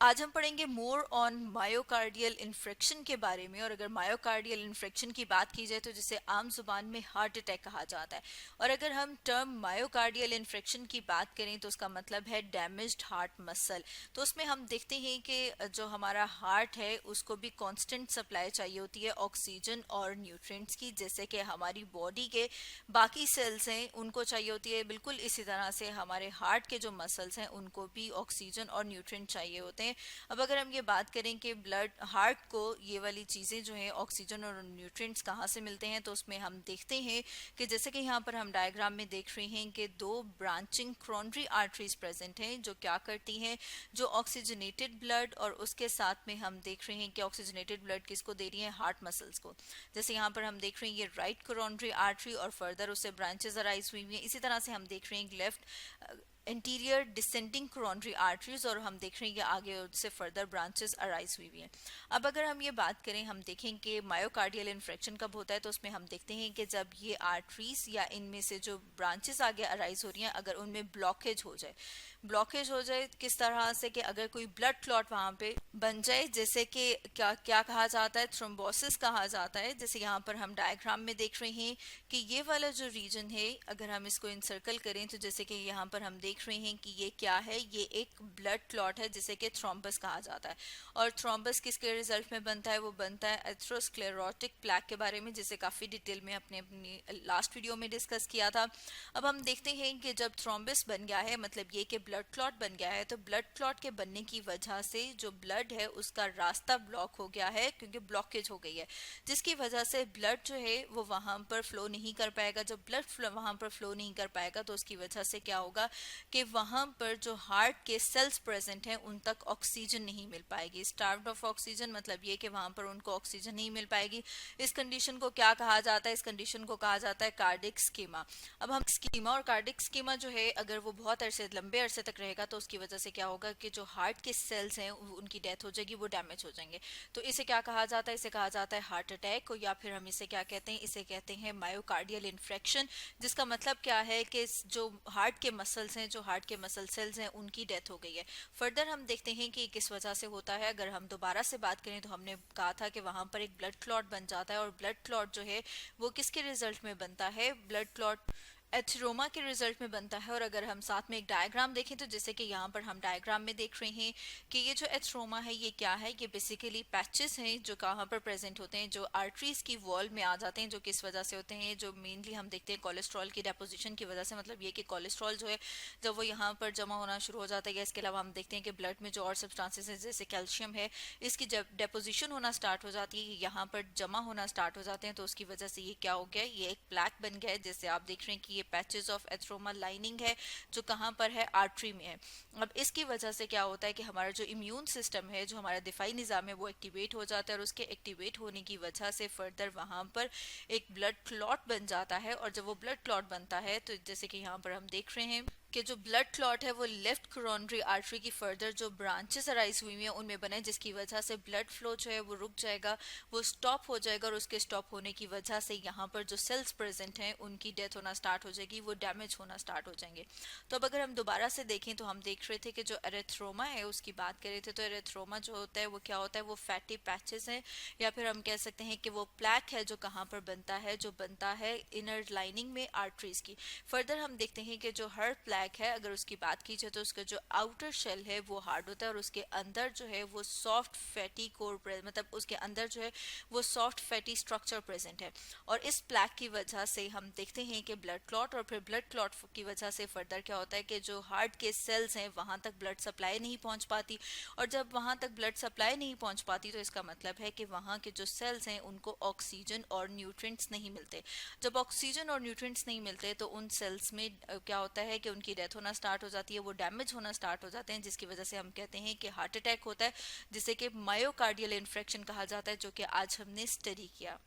आज हम पढ़ेंगे मोर ऑन मायोकार्डियल इन्फेक्शन के बारे में। और अगर मायोकार्डियल इन्फेक्शन की बात की जाए तो जिसे आम जुबान में हार्ट अटैक कहा जाता है। और अगर हम टर्म मायोकार्डियल इन्फेक्शन की बात करें तो उसका मतलब है डैमेज्ड हार्ट मसल। तो उसमें हम देखते हैं कि जो हमारा हार्ट है उसको भी कांस्टेंट सप्लाई चाहिए होती है ऑक्सीजन और न्यूट्रिएंट्स की, जैसे कि हमारी बॉडी के बाकी सेल्स हैं उनको चाहिए होती है। बिल्कुल इसी तरह से हमारे हार्ट के जो मसल्स हैं उनको भी ऑक्सीजन और न्यूट्रिएंट चाहिए होते हैं। अब अगर हम ये बात करें कि ब्लड हार्ट को ये वाली चीज़ें जो है ऑक्सीजन और न्यूट्रिएंट्स कहाँ से मिलते हैं, तो उसमें हम देखते हैं कि जैसे कि यहाँ पर हम डायग्राम में देख रहे हैं कि दो ब्रांचिंग क्रोनरी आर्टरीज प्रेजेंट हैं जो क्या करती हैं, जो ऑक्सीजनेटेड ब्लड और उसके साथ में हम देख रहे हैं कि ऑक्सीजनेटेड ब्लड किसको दे रही है, हार्ट मसल्स को। जैसे यहाँ पर हम देख रहे हैं ये राइट क्रोनरी आर्टरी और फर्दर उससे ब्रांचेस अराइज हुई हुई हैं। इसी तरह से हम देख रहे हैं left interior descending coronary arteries और हम देख रहे हैं कि आगे उससे फर्दर ब्रांचेस अराइज हुई हुई हैं। अब अगर हम ये बात करें, हम देखें कि मायोकार्डियल इन्फ्रेक्शन कब होता है, तो उसमें हम देखते हैं कि जब ये आर्टरीज या इनमें से जो ब्रांचेस आगे अराइज हो रही हैं अगर उनमें ब्लॉकेज हो जाए। ब्लॉकेज हो जाए किस तरह से कि अगर कोई ब्लड क्लॉट वहां पे बन जाए, जैसे कि क्या क्या कहा जाता है, थ्रोम्बोसिस कहा जाता है। जैसे यहाँ पर हम डायग्राम में देख रहे हैं कि ये वाला जो रीजन है अगर हम इसको इंसर्कल करें तो जैसे कि यहाँ पर हम देख रहे हैं कि ये क्या है, ये एक ब्लड क्लॉट है जिसे कि थ्रोम्बस कहा जाता है। और थ्रोम्बस किसके रिजल्ट में बनता है, वो बनता है एथेरोस्क्लेरोटिक प्लैक के बारे में, जिसे काफ़ी डिटेल में अपनी लास्ट वीडियो में डिस्कस किया था। अब हम देखते हैं कि जब थ्रोम्बस बन गया है, मतलब ये कि ब्लड क्लॉट बन गया है, तो ब्लड क्लॉट के बनने की वजह से जो ब्लड है उसका रास्ता ब्लॉक हो गया है क्योंकि ब्लॉकेज हो गई है, जिसकी वजह से ब्लड जो है वो वहां पर फ्लो नहीं कर पाएगा। जब ब्लड वहां पर फ्लो नहीं कर पाएगा तो उसकी वजह से क्या होगा कि वहां पर जो हार्ट के सेल्स प्रेजेंट हैं उन तक ऑक्सीजन नहीं मिल पाएगी। स्टार्व्ड ऑफ ऑक्सीजन मतलब ये कि वहां पर उनको ऑक्सीजन नहीं मिल पाएगी। इस कंडीशन को क्या कहा जाता है, इस कंडीशन को कहा जाता है कार्डिक स्कीमा। अब हम स्कीमा और कार्डिक स्कीमा जो है अगर वो बहुत अरसे लंबे अरसे तक रहेगा तो उसकी वजह से क्या होगा कि जो हार्ट के सेल्स हैं उनकी डेथ हो जाएगी, वो डैमेज हो जाएंगे। तो इसे क्या कहा जाता है, इसे कहा जाता है हार्ट अटैक, या फिर हम इसे क्या कहते हैं, इसे कहते हैं मायोकार्डियल इन्फ्रेक्शन। जिसका मतलब क्या है कि जो हार्ट के मसल्स हैं, जो हार्ट के मसल सेल्स हैं उनकी डेथ हो गई है। फर्दर हम देखते हैं कि किस वजह से होता है। अगर हम दोबारा से बात करें तो हमने कहा था कि वहां पर एक ब्लड क्लॉट बन जाता है और ब्लड क्लॉट जो है वो किसके रिजल्ट में बनता है, ब्लड क्लॉट एथेरोमा के रिजल्ट में बनता है। और अगर हम साथ में एक डायग्राम देखें तो जैसे कि यहाँ पर हम डायग्राम में देख रहे हैं कि ये जो एथेरोमा है ये क्या है, ये बेसिकली पैचेस हैं जो कहाँ पर प्रेजेंट होते हैं, जो आर्टरीज की वॉल में आ जाते हैं, जो किस वजह से होते हैं, जो मेनली हम देखते हैं कोलेस्ट्रॉल की डेपोजिशन की वजह से। मतलब ये कि कोलेस्ट्रॉल जो है जब वो यहाँ पर जमा होना शुरू हो जाता है, इसके अलावा हम देखते हैं कि ब्लड में जो और सब्सटेंसेस हैं जैसे कैल्शियम है, इसकी जब डेपोजिशन होना स्टार्ट हो जाती है, यहाँ पर जमा होना स्टार्ट हो जाते हैं, तो उसकी वजह से ये क्या हो गया, ये एक प्लैक बन गया है। जैसे आप देख रहे हैं कि ये पैचेस ऑफ एथेरोमा लाइनिंग है जो कहाँ पर है, आर्टरी में है। अब इसकी वजह से क्या होता है कि हमारा जो इम्यून सिस्टम है, जो हमारा दिफाई निज़ाम है, वो एक्टिवेट हो जाता है और उसके एक्टिवेट होने की वजह से फर्दर वहाँ पर एक ब्लड क्लॉट बन जाता है। और जब वो ब्लड क्लॉट बनता है तो जैसे कि यहाँ पर हम देख रहे हैं कि जो ब्लड क्लॉट है वो लेफ्ट कोरोनरी आर्टरी की फर्दर जो ब्रांचेस अराइज हुई हैं उनमें बने, जिसकी वजह से ब्लड फ्लो जो है वो रुक जाएगा, वो स्टॉप हो जाएगा। और उसके स्टॉप होने की वजह से यहाँ पर जो सेल्स प्रेजेंट हैं उनकी डेथ होना स्टार्ट हो जाएगी, वो डैमेज होना स्टार्ट हो जाएंगे। तो अब अगर हम दोबारा से देखें तो हम देख रहे थे कि जो एरेथ्रोमा है उसकी बात कर रहे थे, तो एरेथ्रोमा जो होता है वो क्या होता है, वो फैटी पैचेस हैं, या फिर हम कह सकते हैं कि वो प्लैक है जो कहाँ पर बनता है, जो बनता है इनर लाइनिंग में आर्टरीज की। फर्दर हम देखते हैं कि जो हर प्लैक है अगर उसकी बात की जाए तो उसका जो आउटर शेल है वो हार्ड होता है और उसके अंदर जो है वो सॉफ्ट फैटी कोर, मतलब उसके अंदर जो है वो सॉफ्ट फैटी स्ट्रक्चर प्रेजेंट है। और इस प्लैक की वजह से हम देखते हैं कि ब्लड क्लॉट, और फिर ब्लड क्लॉट की वजह से फर्दर क्या होता है कि जो हार्ट के सेल्स हैं वहां तक ब्लड सप्लाई नहीं पहुंच पाती। और जब वहां तक ब्लड सप्लाई नहीं पहुंच पाती तो इसका मतलब है कि वहां के जो सेल्स हैं उनको ऑक्सीजन और न्यूट्रिएंट्स नहीं मिलते। जब ऑक्सीजन और न्यूट्रिएंट्स नहीं मिलते तो उन सेल्स में क्या होता है कि उनकी डेथ होना स्टार्ट हो जाती है, वो डैमेज होना स्टार्ट हो जाते हैं, जिसकी वजह से हम कहते हैं कि हार्ट अटैक होता है, जिसे कि मायोकार्डियल इन्फ्रेक्शन कहा जाता है, जो कि आज हमने स्टडी किया।